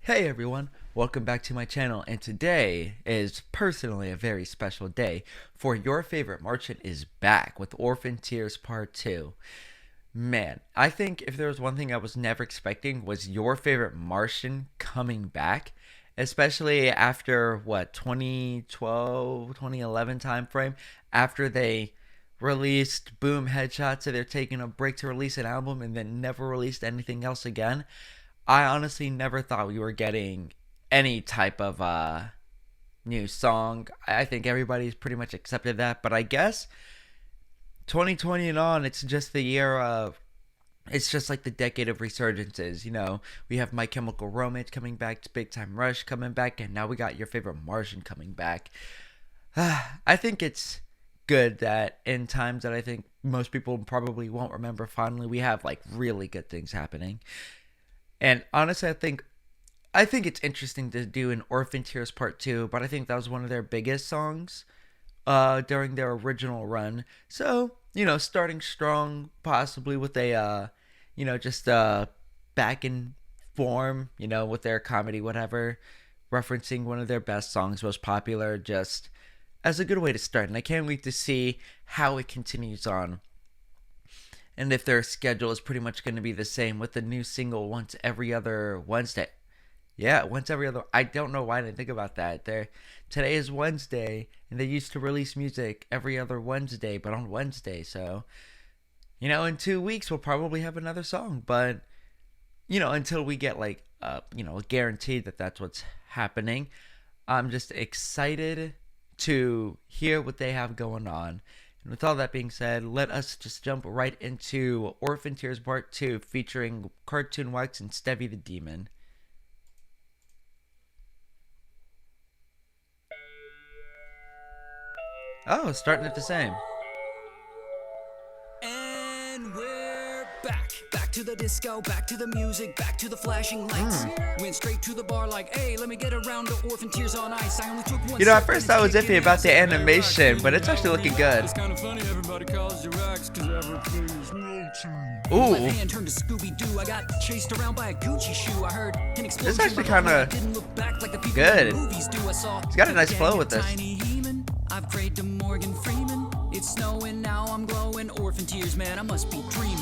Hey everyone, welcome back to my channel, and today is personally a very special day, for your favorite Martian is back with Orphan Tears Part 2. Man, I think if there was one thing I was never expecting was your favorite Martian coming back, especially after, 2012, 2011 time frame, after they released Boom Headshot, so they're taking a break to release an album and then never released anything else again. I honestly never thought we were getting any type of new song. I think everybody's pretty much accepted that, but I guess 2020 and on, it's just the year of. It's just like the decade of resurgences. We have My Chemical Romance coming back, Big Time Rush coming back, and now we got your favorite Martian coming back. I think it's good that in times that I think most people probably won't remember fondly, we have like really good things happening. And honestly, I think it's interesting to do an Orphan Tears Part 2, but I think that was one of their biggest songs during their original run. So, starting strong, possibly with a just back in form, with their comedy, whatever, referencing one of their best songs, most popular, just as a good way to start. And I can't wait to see how it continues on, and if their schedule is pretty much going to be the same with the new single once every other Wednesday. Yeah, once every other. I don't know why I didn't think about that. Today is Wednesday, and they used to release music every other Wednesday, but on Wednesday. So, in 2 weeks we'll probably have another song. But until we get like guaranteed that that's what's happening, I'm just excited to hear what they have going on. And with all that being said, let us just jump right into Orphan Tears Part 2 featuring Cartoon Wax and Stevie the Demon. Oh, starting at the same. And we're back. Back to the disco, back to the music, back to the flashing lights. Went straight to the bar like, hey, let me get around to Orphan Tears on Ice. I only took one. At first I was iffy about the animation, but it's actually looking good. It's kind of funny, everybody calls you Rex, cause everything's Ooh. My hand turned to Scooby-Doo. I got chased around by a Gucci shoe. I heard an explosion. This is actually kind of good. It's got a nice flow with this. I've prayed to Morgan Freeman. It's snowing now, I'm glowing. Orphan Tears, man, I must be dreaming.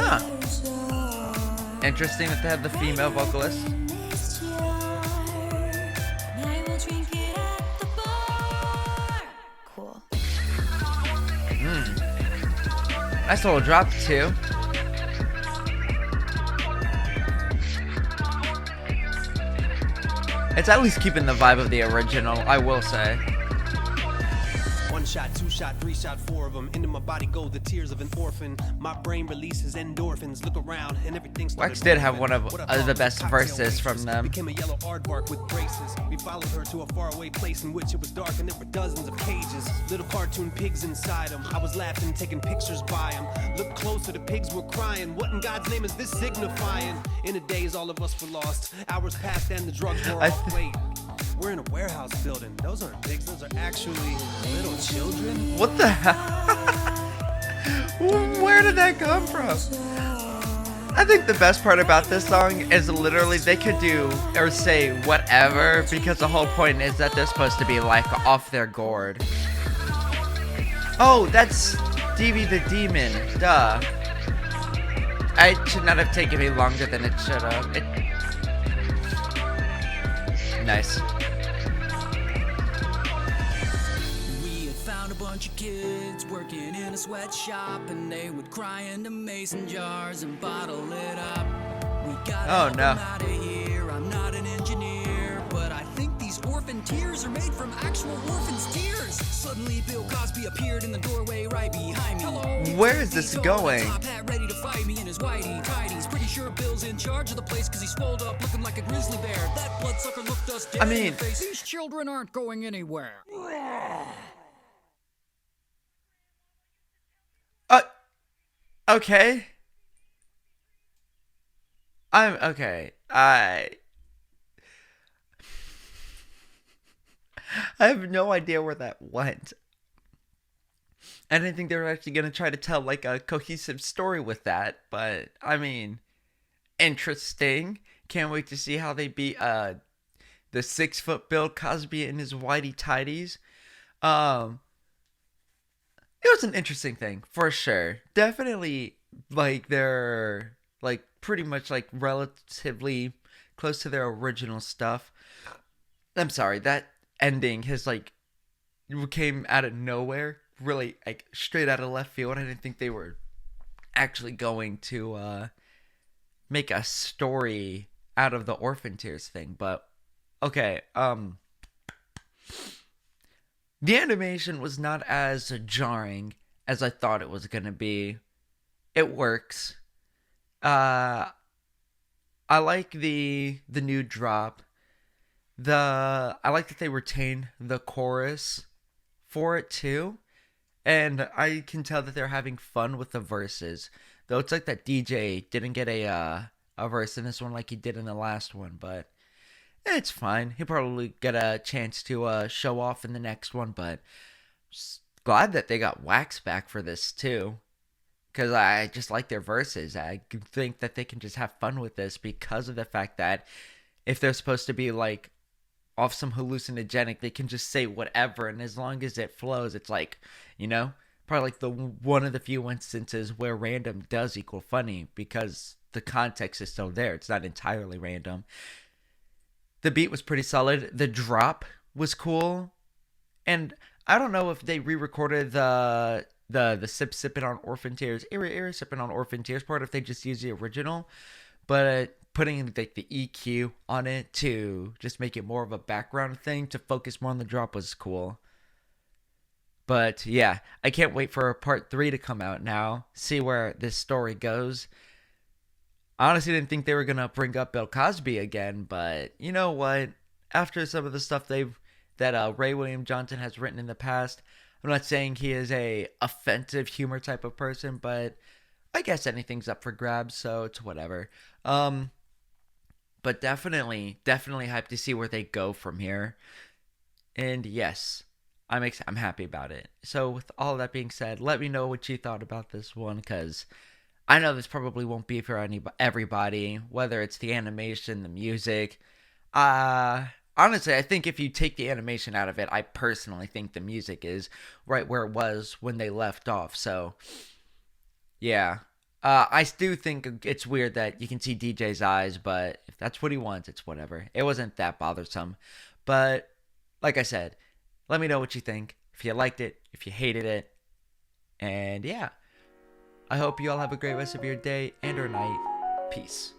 Huh. Interesting that they have the female vocalist. Cool. Nice little drop too. It's at least keeping the vibe of the original, I will say. One shot, two shot, three shot, four of them. Into my body go the tears of an orphan. My brain releases endorphins. Look around and everything started. Wax did have one of the best verses from them. Became a yellow aardvark with braces. We followed her to a faraway place in which it was dark and there were dozens of cages. Little cartoon pigs inside them. I was laughing, taking pictures by them. Look closer, the pigs were crying. What in God's name is this signifying? In a daze, all of us were lost. Hours passed and the drugs were off. Wait. We're in a warehouse building. Those aren't pigs, those are actually little children. What the hell? Where did that come from? I think the best part about this song is literally they could do or say whatever, because the whole point is that they're supposed to be like off their gourd. Oh, that's Stevie the Demon. Duh. It should not have taken me longer than it should have. Nice. A bunch of kids working in a sweatshop, and they would cry into mason jars and bottle it up. We gotta help them out of here. I'm not an engineer, but I think these orphan tears are made from actual orphans' tears. Suddenly Bill Cosby appeared in the doorway right behind me. Hello. Where is this going? Top hat ready to fight me in his whitey tighties. Pretty sure Bill's in charge of the place cause he swolled up looking like a grizzly bear. That bloodsucker looked us dead in the face. These children aren't going anywhere. Okay. I'm okay. I have no idea where that went. I didn't think they were actually going to try to tell like a cohesive story with that, but I mean, interesting. Can't wait to see how they beat the 6 foot Bill Cosby in his whitey tidies. Um, it was an interesting thing for sure. Definitely, like they're like pretty much like relatively close to their original stuff. I'm sorry, that ending has like came out of nowhere, really like straight out of left field. I didn't think they were actually going to make a story out of the Orphan Tears thing, but okay. The animation was not as jarring as I thought it was gonna be. It works. Uh, I like the new drop. I like that they retain the chorus for it too, and I can tell that they're having fun with the verses. Though it's like that DJ didn't get a verse in this one like he did in the last one, but it's fine. He'll probably get a chance to show off in the next one, but just glad that they got Wax back for this too. Because I just like their verses. I think that they can just have fun with this because of the fact that if they're supposed to be like off some hallucinogenic, they can just say whatever, and as long as it flows, it's like, you know, probably like the one of the few instances where random does equal funny because the context is still there. It's not entirely random. The beat was pretty solid. The drop was cool, and I don't know if they re-recorded the sipping on Orphan Tears, sipping on Orphan Tears part, if they just used the original, but putting like the EQ on it to just make it more of a background thing to focus more on the drop was cool. But yeah, I can't wait for part 3 to come out now, see where this story goes. I honestly didn't think they were gonna bring up Bill Cosby again, but you know what? After some of the stuff that Ray William Johnson has written in the past, I'm not saying he is a offensive humor type of person, but I guess anything's up for grabs, so it's whatever. But definitely hyped to see where they go from here. And yes, I'm happy about it. So with all that being said, let me know what you thought about this one, because I know this probably won't be for everybody, whether it's the animation, the music. Honestly, I think if you take the animation out of it, I personally think the music is right where it was when they left off. So, yeah. I do think it's weird that you can see DJ's eyes, but if that's what he wants, it's whatever. It wasn't that bothersome. But, like I said, let me know what you think. If you liked it, if you hated it. And yeah. I hope you all have a great rest of your day and or night. Peace.